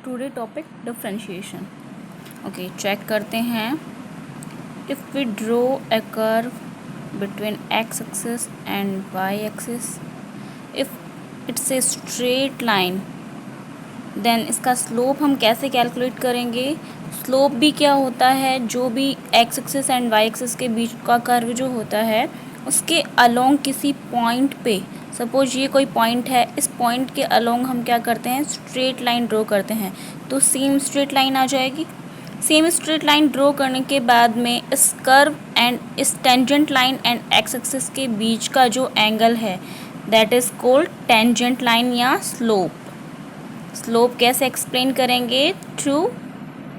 Today topic differentiation. Okay, check करते हैं। If we draw a curve between X axis and Y axis, if it's a straight line, then इसका slope हम कैसे calculate करेंगे। Slope भी क्या होता है, जो भी X axis and Y axis के बीच का कर्व जो होता है उसके अलोंग किसी पॉइंट पे, सपोज ये कोई पॉइंट है, इस पॉइंट के अलोंग हम क्या करते हैं, स्ट्रेट लाइन ड्रॉ करते हैं, तो सेम स्ट्रेट लाइन आ जाएगी। सेम स्ट्रेट लाइन ड्रॉ करने के बाद में इस कर्व एंड इस tangent line and X axis के बीच का जो एंगल है that is called tangent line या स्लोप। स्लोप कैसे एक्सप्लेन करेंगे, through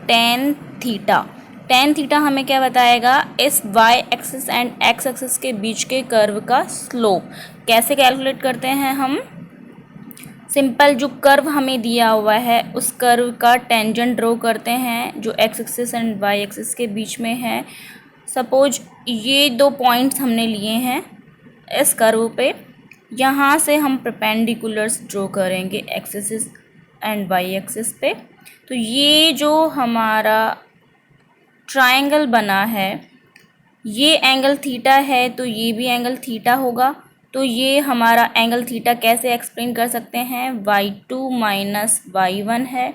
tan theta. Tan theta हमें क्या बताएगा, इस Y axis and X axis के बीच के कर्व का स्लोप। कैसे कैलकुलेट करते हैं हम, सिंपल जो कर्व हमें दिया हुआ है उस कर्व का टेंजेंट ड्रॉ करते हैं जो X axis and Y axis के बीच में है। सपोज ये दो पॉइंट्स हमने लिए हैं इस कर्व पे, यहाँ से हम परपेंडिकुलर्स ड्रॉ करेंगे X axis and Y axis पे। तो ये जो हमारा ट्रायंगल बना है, ये एंगल थीटा है, तो ये भी एंगल थीटा होगा। तो ये हमारा एंगल थीटा कैसे एक्सप्लेन कर सकते हैं, y2 माइनस y1 है,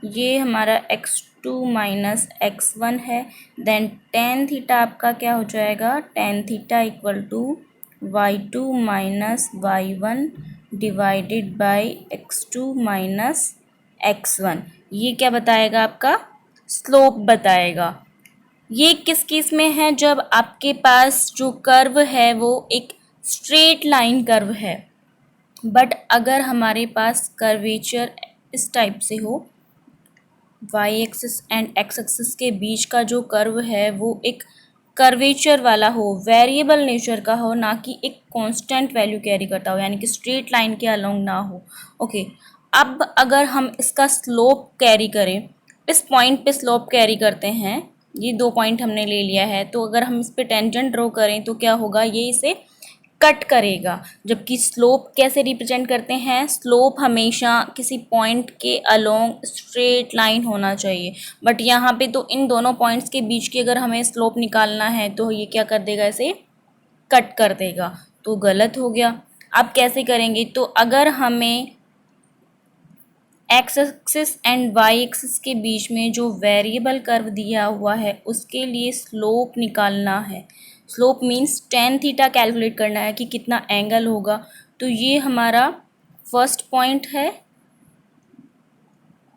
ये हमारा x2 माइनस x1 है। देन टेन थीटा आपका क्या हो जाएगा, tan theta equal to y2 minus y1 divided by x2 minus x1। ये क्या बताएगा, आपका स्लोप बताएगा। ये किस केस में है, जब आपके पास जो कर्व है वो एक स्ट्रेट लाइन कर्व है, बट अगर हमारे पास कर्वेचर इस टाइप से हो, Y axis and X axis के बीच का जो कर्व है वो एक कर्वेचर वाला हो, वेरिएबल नेचर का हो, ना कि एक कांस्टेंट वैल्यू कैरी करता हो, यानी कि स्ट्रेट लाइन के अलोंग ना हो। ओके, अब अगर हम इसका स्लोप कैरी करें, इस पॉइंट पे स्लोप कैरी करते हैं, ये दो पॉइंट हमने ले लिया है, तो अगर हम इस पे टेंजेंट ड्रॉ करें तो क्या होगा, ये इसे कट करेगा। जबकि स्लोप कैसे रिप्रेजेंट करते हैं, स्लोप हमेशा किसी पॉइंट के अलोंग स्ट्रेट लाइन होना चाहिए, बट यहाँ पे तो इन दोनों पॉइंट्स के बीच की अगर हमें स्लोप निकालना है तो ये क्या कर देगा, इसे कट कर देगा, तो गलत हो गया। अब कैसे करेंगे, तो अगर हमें X axis and Y axis के बीच में जो वेरिएबल कर्व दिया हुआ है उसके लिए स्लोप निकालना है, slope means tan theta calculate करना है कि कितना एंगल होगा। तो ये हमारा फर्स्ट पॉइंट है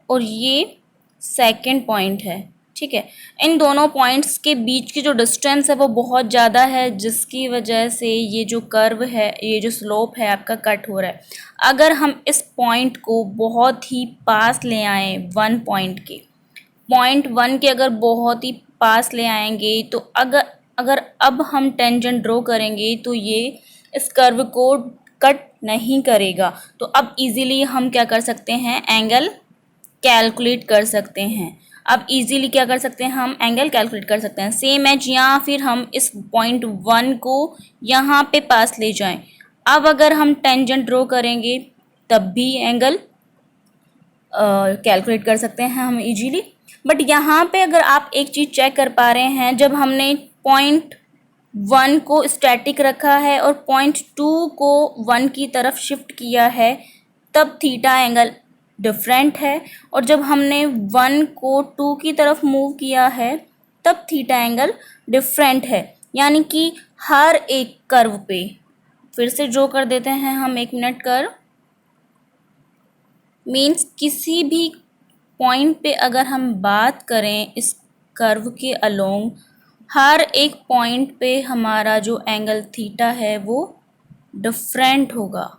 और ये सेकंड पॉइंट है, ठीक है। इन दोनों पॉइंट्स के बीच की जो डिस्टेंस है वो बहुत ज़्यादा है, जिसकी वजह से ये जो कर्व है, ये जो स्लोप है आपका कट हो रहा है। अगर हम इस पॉइंट को बहुत ही पास ले आएँ, वन पॉइंट के, पॉइंट वन के अगर बहुत ही पास ले आएंगे, तो अगर अगर अब हम टेंजेंट ड्रॉ करेंगे तो ये इस कर्व को कट नहीं करेगा। तो अब इजीली हम क्या कर सकते हैं, एंगल कैलकुलेट कर सकते हैं। अब इजीली क्या कर सकते हैं, हम एंगल कैलकुलेट कर सकते हैं। सेम एज, या फिर हम इस पॉइंट वन को यहाँ पे पास ले जाएं। अब अगर हम टेंजेंट ड्रॉ करेंगे तब भी एंगल कैलकुलेट कर सकते हैं हम इजीली। बट यहाँ पे अगर आप एक चीज़ चेक कर पा रहे हैं, जब हमने पॉइंट वन को स्टैटिक रखा है और पॉइंट टू को वन की तरफ शिफ्ट किया है, तब थीटा एंगल डिफरेंट है, और जब हमने वन को टू की तरफ मूव किया है तब थीटा एंगल डिफरेंट है। यानी कि हर एक कर्व पे, फिर से ड्रॉ कर देते हैं हम, एक मिनट, कर्व मीन्स किसी भी पॉइंट पे अगर हम बात करें इस कर्व के अलोंग, हर एक पॉइंट पे हमारा जो एंगल थीटा है वो डिफरेंट होगा।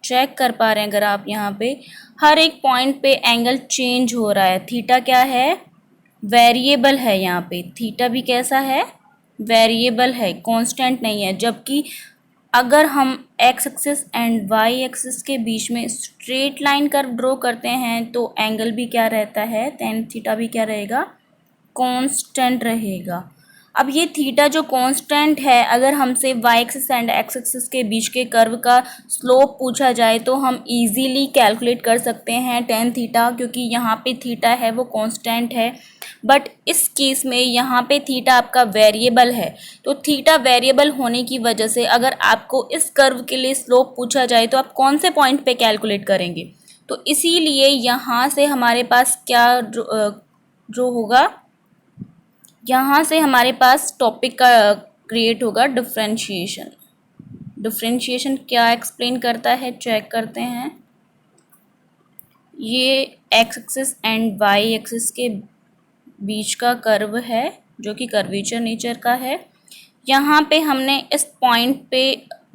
चेक कर पा रहे हैं अगर आप, यहाँ पे हर एक पॉइंट पे एंगल चेंज हो रहा है। थीटा क्या है, वेरिएबल है, यहाँ पे थीटा भी कैसा है, वेरिएबल है, कांस्टेंट नहीं है। जबकि अगर हम X axis and Y axis के बीच में स्ट्रेट लाइन कर्व ड्रॉ करते हैं तो एंगल भी क्या रहता है, टेन थीटा भी क्या रहेगा, कांस्टेंट रहेगा। अब ये थीटा जो कांस्टेंट है, अगर हमसे Y axis and X axis के बीच के कर्व का स्लोप पूछा जाए तो हम इजीली कैलकुलेट कर सकते हैं टेन थीटा, क्योंकि यहाँ पे थीटा है वो कांस्टेंट है। बट इस केस में यहाँ पे थीटा आपका वेरिएबल है, तो थीटा वेरिएबल होने की वजह से अगर आपको इस कर्व के लिए स्लोप पूछा जाए तो आप कौन से पॉइंट पे कैलकुलेट करेंगे। तो इसीलिए यहाँ से हमारे पास क्या जो होगा, यहाँ से हमारे पास टॉपिक का क्रिएट होगा डिफरेंशिएशन। डिफरेंशिएशन क्या एक्सप्लेन करता है, चेक करते हैं। ये X axis and Y axis के बीच का कर्व है जो कि कर्वेचर नेचर का है। यहाँ पे हमने इस पॉइंट पे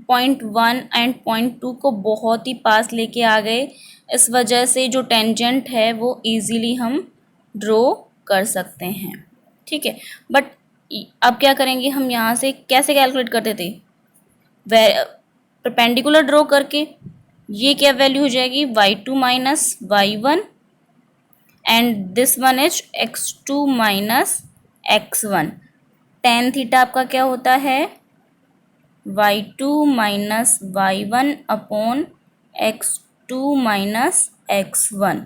पॉइंट 1 एंड पॉइंट 2 को बहुत ही पास लेके आ गए, इस वजह से जो टेंजेंट है वो इजीली हम ड्रॉ कर सकते हैं। ठीक है, बट अब क्या करेंगे, हम यहाँ से कैसे कैलकुलेट करते थे, परपेंडिकुलर ड्रॉ करके। ये क्या वैल्यू हो जाएगी, y2 minus y1 and this one is x2 minus x1। Tan theta आपका क्या होता है, y2 minus y1 upon x2 minus x1।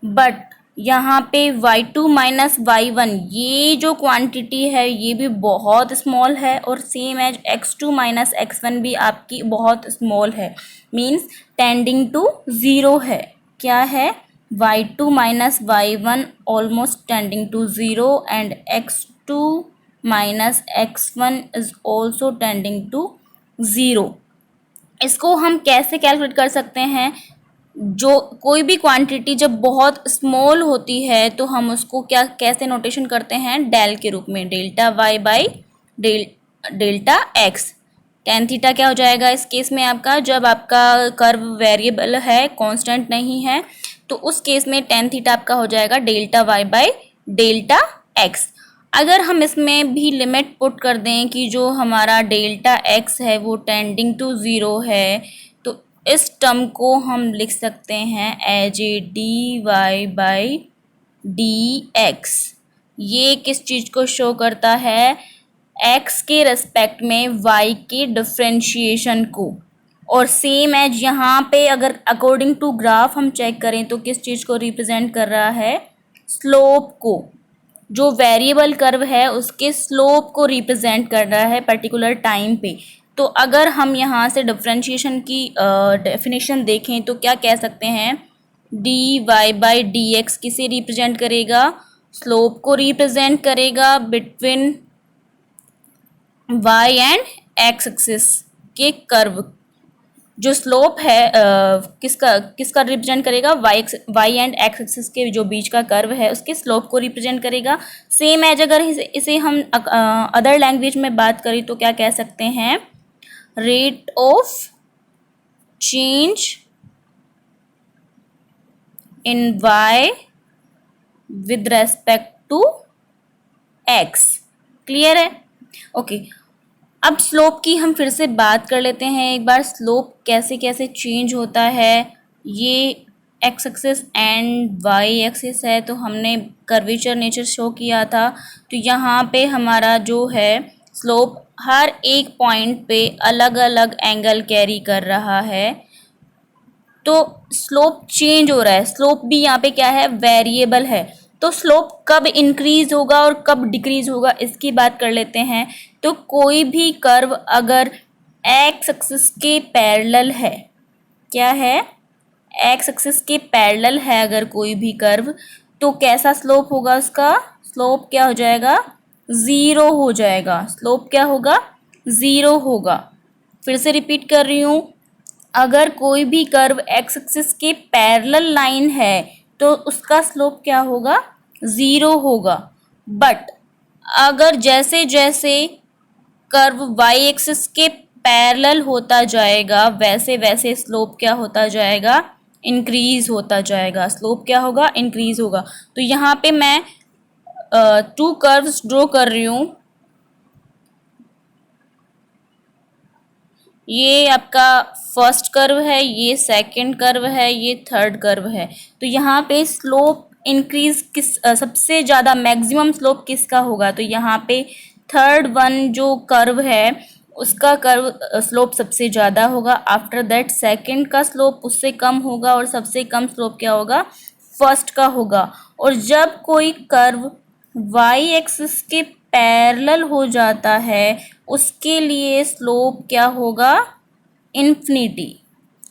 But यहाँ पे y2 माइनस y1 ये जो क्वांटिटी है ये भी बहुत स्मॉल है, और same as x2 minus x1 भी आपकी बहुत स्मॉल है, मीन्स टेंडिंग टू ज़ीरो है। क्या है, y2 minus y1 almost tending to zero and x2 minus x1 is also tending to zero. इसको हम कैसे कैलकुलेट कर सकते हैं, जो कोई भी क्वांटिटी जब बहुत स्मॉल होती है तो हम उसको क्या कैसे नोटेशन करते हैं, डेल के रूप में, delta Y by delta X. Tan theta क्या हो जाएगा इस केस में आपका, जब आपका कर्व वेरिएबल है कांस्टेंट नहीं है, तो उस केस में टेन थीटा आपका हो जाएगा delta Y by delta X. अगर हम इसमें भी लिमिट पुट कर दें कि जो हमारा डेल्टा एक्स है वो टेंडिंग टू ज़ीरो है, तो इस टर्म को हम लिख सकते हैं as a D Y by D X. ये किस चीज़ को शो करता है, x के रेस्पेक्ट में y के डिफ्रेंशिएशन को। और सेम एज यहाँ पे अगर अकॉर्डिंग टू ग्राफ हम चेक करें तो किस चीज़ को रिप्रेजेंट कर रहा है, स्लोप को। जो वेरिएबल कर्व है उसके स्लोप को रिप्रेजेंट कर रहा है पर्टिकुलर टाइम पे। तो अगर हम यहाँ से डिफरेंशिएशन की डेफिनेशन देखें तो क्या कह सकते हैं, D Y by D X किसे रिप्रेजेंट करेगा, स्लोप को रिप्रेजेंट करेगा between Y and X axis के कर्व। जो स्लोप है किसका किसका रिप्रेजेंट करेगा, वाई एंड एक्स एक्सिस के जो बीच का कर्व है उसके स्लोप को रिप्रेजेंट करेगा। सेम एज अगर इसे हम अदर लैंग्वेज में बात करें तो क्या कह सकते हैं, rate of change in y with respect to x। Clear है, ओके। अब स्लोप की हम फिर से बात कर लेते हैं एक बार, स्लोप कैसे कैसे चेंज होता है। ये X axis and Y axis है, तो हमने कर्वेचर नेचर शो किया था, तो यहाँ पे हमारा जो है स्लोप हर एक पॉइंट पे अलग अलग एंगल कैरी कर रहा है, तो स्लोप चेंज हो रहा है। स्लोप भी यहाँ पे क्या है, वेरिएबल है, तो स्लोप कब इंक्रीज होगा और कब डिक्रीज होगा इसकी बात कर लेते हैं। तो कोई भी कर्व अगर एक्स एक्सिस के पैरेलल है, क्या है, एक्स एक्सिस के पैरेलल है अगर कोई भी कर्व, तो कैसा स्लोप होगा उसका, स्लोप क्या हो जाएगा, ज़ीरो हो जाएगा। स्लोप क्या होगा, ज़ीरो होगा। फिर से रिपीट कर रही हूँ, अगर कोई भी कर्व एक्स एक्सिस के पैरेलल लाइन है तो उसका स्लोप क्या होगा, ज़ीरो होगा। बट अगर जैसे जैसे कर्व वाई एक्सिस के पैरेलल होता जाएगा वैसे वैसे स्लोप क्या होता जाएगा, इंक्रीज होता जाएगा। स्लोप क्या होगा, इंक्रीज होगा। तो यहाँ पे मैं टू कर्व्स ड्रॉ कर रही हूँ। ये आपका फर्स्ट कर्व है, ये सेकंड कर्व है, ये थर्ड कर्व है। तो यहाँ पे स्लोप इंक्रीज किस सबसे ज़्यादा मैक्सिमम स्लोप किसका होगा, तो यहाँ पे थर्ड वन जो कर्व है उसका कर्व स्लोप सबसे ज़्यादा होगा, आफ्टर दैट सेकंड का स्लोप उससे कम होगा और सबसे कम स्लोप क्या होगा, फर्स्ट का होगा। और जब कोई कर्व वाई एक्सिस के पैरेलल हो जाता है उसके लिए स्लोप क्या होगा, इन्फिनिटी।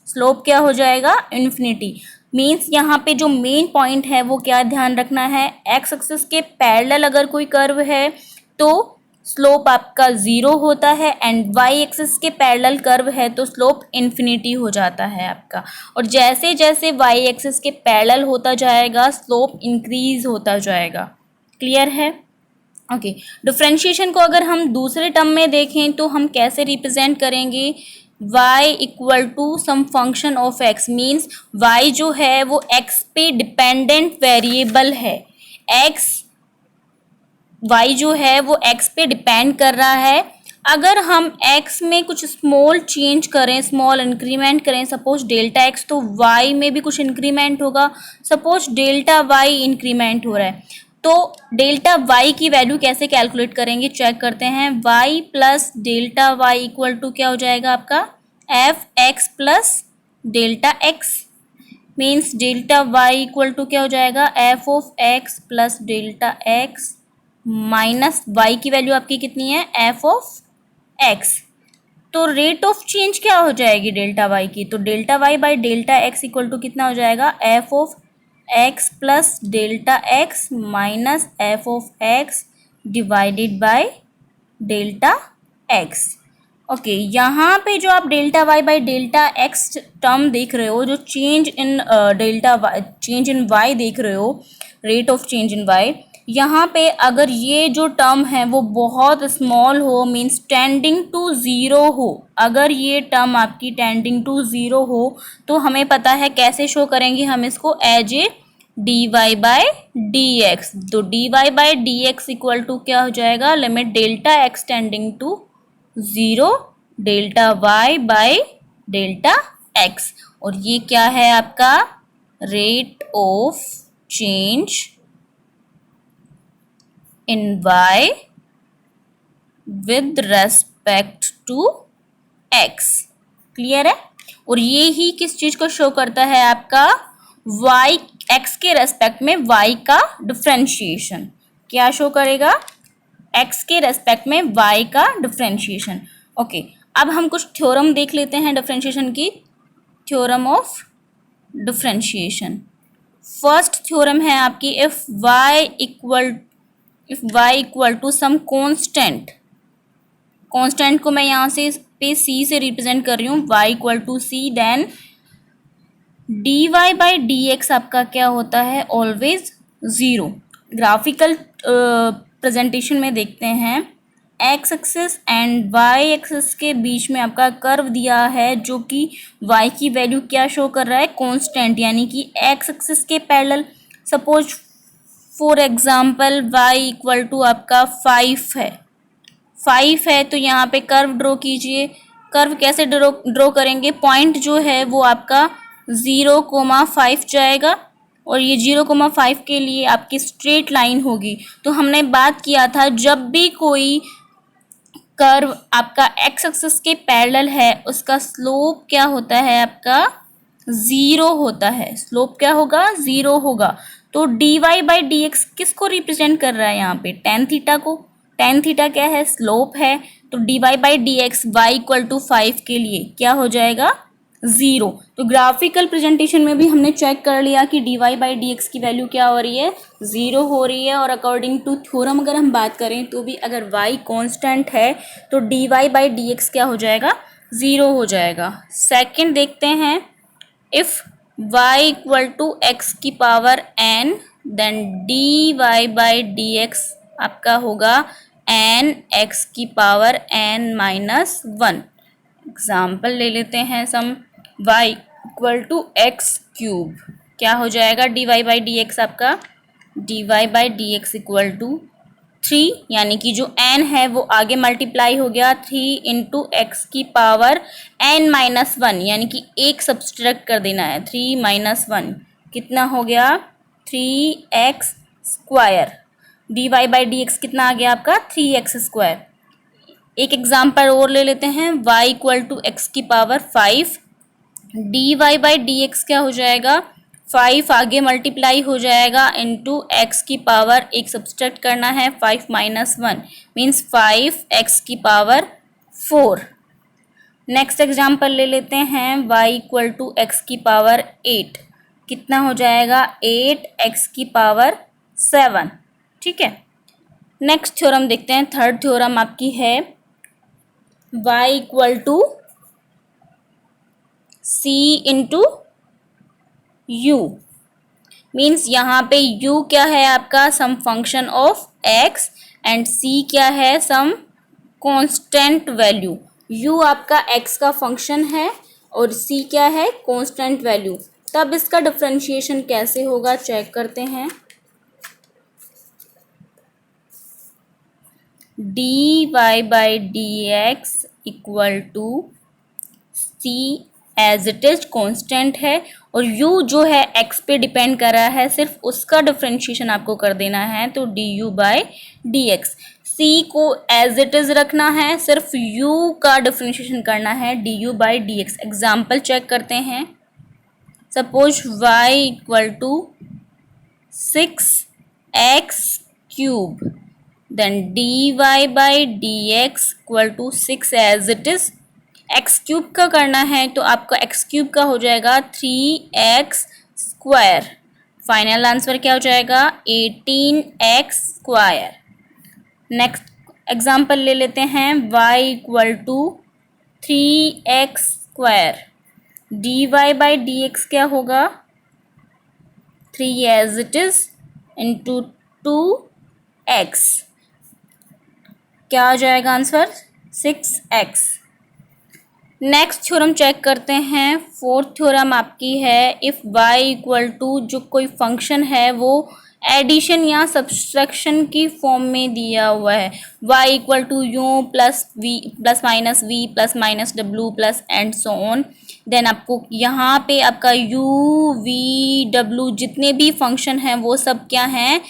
स्लोप क्या हो जाएगा, इन्फिनिटी। मीन्स यहाँ पे जो मेन पॉइंट है वो क्या ध्यान रखना है, एक्स एक्सिस के पैरेलल अगर कोई कर्व है तो स्लोप आपका ज़ीरो होता है, एंड वाई एक्सिस के पैरेलल कर्व है तो स्लोप इन्फिनिटी हो जाता है आपका। और जैसे जैसे वाई एक्सिस के पैरेलल होता जाएगा स्लोप इंक्रीज होता जाएगा। क्लियर है? ओके, डिफ्रेंशिएशन को अगर हम दूसरे टर्म में देखें तो हम कैसे रिप्रेजेंट करेंगे, y equal to some function of x, means y जो है वो x पे डिपेंडेंट वेरिएबल है। x y जो है वो x पे डिपेंड कर रहा है। अगर हम x में कुछ स्मॉल चेंज करें, स्मॉल इंक्रीमेंट करें, सपोज डेल्टा x, तो y में भी कुछ इंक्रीमेंट होगा। सपोज डेल्टा y इंक्रीमेंट हो रहा है तो डेल्टा y की वैल्यू कैसे कैलकुलेट करेंगे, चेक करते हैं। y plus delta y equal to क्या हो जाएगा आपका, F X plus delta x, means delta y equal to क्या हो जाएगा, F of x plus delta x minus y की वैल्यू आपकी कितनी है, एफ ऑफ x। तो रेट ऑफ चेंज क्या हो जाएगी डेल्टा y की, तो delta y by delta x equal to कितना हो जाएगा, F of x plus delta x minus F of x divided by delta x। Okay, यहाँ पे जो आप delta y by delta x term देख रहे हो, जो change in delta y, change in y देख रहे हो, rate of change in y, यहाँ पे अगर ये जो टर्म है वो बहुत स्मॉल हो, मीन्स टेंडिंग टू ज़ीरो हो, अगर ये टर्म आपकी टेंडिंग टू ज़ीरो हो तो हमें पता है कैसे शो करेंगे हम इसको, as a D Y by D x. तो D Y by D x equal to क्या हो जाएगा, limit delta x tending to zero delta Y by delta x. और ये क्या है आपका, rate of change in y with respect to x। Clear है? और ये ही किस चीज को शो करता है, आपका y x के रेस्पेक्ट में y का डिफ्रेंशिएशन। क्या शो करेगा, x के रेस्पेक्ट में y का डिफ्रेंशिएशन। ओके, अब हम कुछ थ्योरम देख लेते हैं डिफ्रेंशिएशन की। Theorem of differentiation, first theorem है आपकी, if y equal to some constant, constant को मैं यहाँ से पे c से रिप्रेजेंट कर रही हूँ, y equal to c, then D Y by D x आपका क्या होता है, ऑलवेज ज़ीरो। ग्राफिकल प्रेजेंटेशन में देखते हैं, X axis and Y axis के बीच में आपका कर्व दिया है जो कि y की वैल्यू क्या शो कर रहा है, कांस्टेंट, यानी कि एक्स एक्सिस के parallel. Suppose for example y equal to आपका 5 है, 5 है तो यहाँ पे कर्व ड्रॉ कीजिए। कर्व कैसे ड्रॉ करेंगे, पॉइंट जो है वो आपका 0,5 जाएगा और ये 0,5 के लिए आपकी स्ट्रेट लाइन होगी। तो हमने बात किया था जब भी कोई कर्व आपका एक्स एक्सिस के पैरेलल है उसका स्लोप क्या होता है, आपका ज़ीरो होता है। स्लोप क्या होगा, ज़ीरो होगा। तो D Y by D X किसको रिप्रेजेंट कर रहा है यहाँ पे, टेन थीटा को। टेन थीटा क्या है, स्लोप है। तो D Y by D X Y equal to 5 के लिए क्या हो जाएगा, ज़ीरो। तो ग्राफिकल प्रेजेंटेशन में भी हमने चेक कर लिया कि D Y by D X की वैल्यू क्या हो रही है, ज़ीरो हो रही है। और अकॉर्डिंग टू थ्योरम अगर हम बात करें तो भी अगर y कांस्टेंट है तो D Y by D x क्या हो जाएगा, ज़ीरो हो जाएगा। सेकंड देखते हैं, if y equal to x की power n, then D Y by D x आपका होगा n x की पावर n माइनस 1। एग्जाम्पल ले लेते हैं, some y equal to x cube, क्या हो जाएगा d Y by D x आपका, d Y by D x equal to 3, यानी कि जो n है वो आगे मल्टीप्लाई हो गया 3 इंटू एक्स की पावर n माइनस 1, यानी कि एक सब्सट्रैक्ट कर देना है। 3 माइनस 1 कितना हो गया, 3x square. D Y by D X कितना आ गया आपका 3x²। एक एग्जाम्पल और ले लेते हैं, y इक्वल टू एक्स की power 5। D Y by D x क्या हो जाएगा, 5 आगे मल्टीप्लाई हो जाएगा इंटू एक्स की पावर, एक सब्सट्रैक्ट करना है, 5 माइनस 1 मीन्स 5x की पावर 4। नेक्स्ट एग्जाम्पल ले लेते हैं, y इक्वल टू एक्स की पावर 8 कितना हो जाएगा 8x की पावर 7। ठीक है, नेक्स्ट थ्योरम देखते हैं। थर्ड थ्योरम आपकी है y equal to c into u, means यहाँ पे u क्या है आपका, some function of x and c क्या है, सम कांस्टेंट वैल्यू। u आपका x का फंक्शन है और c क्या है, कांस्टेंट वैल्यू। तब इसका डिफरेंशिएशन कैसे होगा चेक करते हैं। D Y by D x equal to C as it is constant है और u जो है x पे डिपेंड कर रहा है, सिर्फ उसका डिफरेंशिएशन आपको कर देना है, तो D U by D X. c को एज इट इज रखना है, सिर्फ u का डिफरेंशिएशन करना है, D U by D X. Example check करते हैं। Suppose y equal to 6x³ then D Y by D x equal to 6 as it is. x³ का करना है तो आपका x³ का हो जाएगा 3x²। फाइनल आंसर क्या हो जाएगा 18x²। नेक्स्ट एग्जाम्पल ले लेते हैं, y equal to 3x²। D Y by D x क्या होगा 3 as it is into 2x, क्या आ जाएगा answer 6x। Next theorem check करते हैं। फोर्थ थ्योरम आपकी है, इफ़ y इक्वल टू जो कोई फंक्शन है वो एडिशन या सब्सट्रैक्शन की फॉर्म में दिया हुआ है, y equal to U plus V plus minus V plus minus W plus and so on, then आपको यहाँ पे आपका u v w जितने भी फंक्शन हैं वो सब क्या हैं,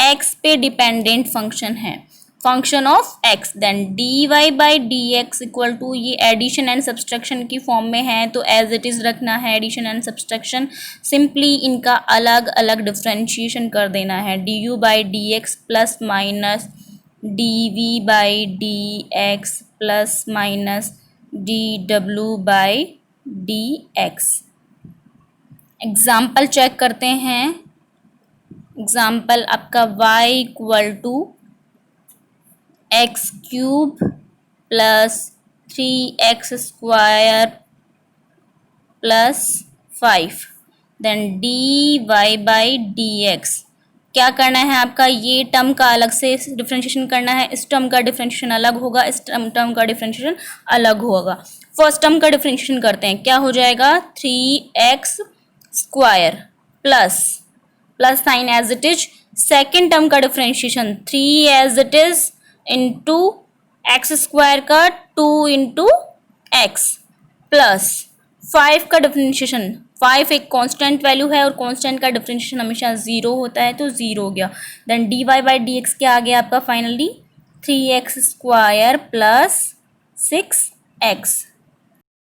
x पे डिपेंडेंट फंक्शन है, function of x। Then D Y by D x equal to, ये एडिशन एंड सब्सट्रैक्शन की फॉर्म में है तो एज इट इज़ रखना है एडिशन एंड सब्सट्रैक्शन, सिंपली इनका अलग अलग डिफ्रेंशिएशन कर देना है, D U by D X plus minus D V by D X plus minus D W by D X. Example check करते हैं। एग्जाम्पल आपका y equal to x³ plus 3x² plus 5 then D Y by D x. क्या करना है आपका, ये term का अलग से डिफ्रेंशिएशन करना है, इस टर्म का डिफ्रेंशिएशन अलग होगा, इस टर्म का डिफ्रेंशिएशन अलग होगा। फर्स्ट टर्म का डिफ्रेंशिएशन करते हैं, क्या हो जाएगा 3x² plus sine as it is. Second term का differentiation 3 as it is into x² का 2 इंटू एक्स प्लस 5 का डिफ्रेंशिएशन, 5 एक कांस्टेंट वैल्यू है और कांस्टेंट का डिफ्रेंशिएशन हमेशा 0 होता है तो 0 हो गया। Then D Y by D x क्या आ गया आपका फाइनली 3x² प्लस 6x।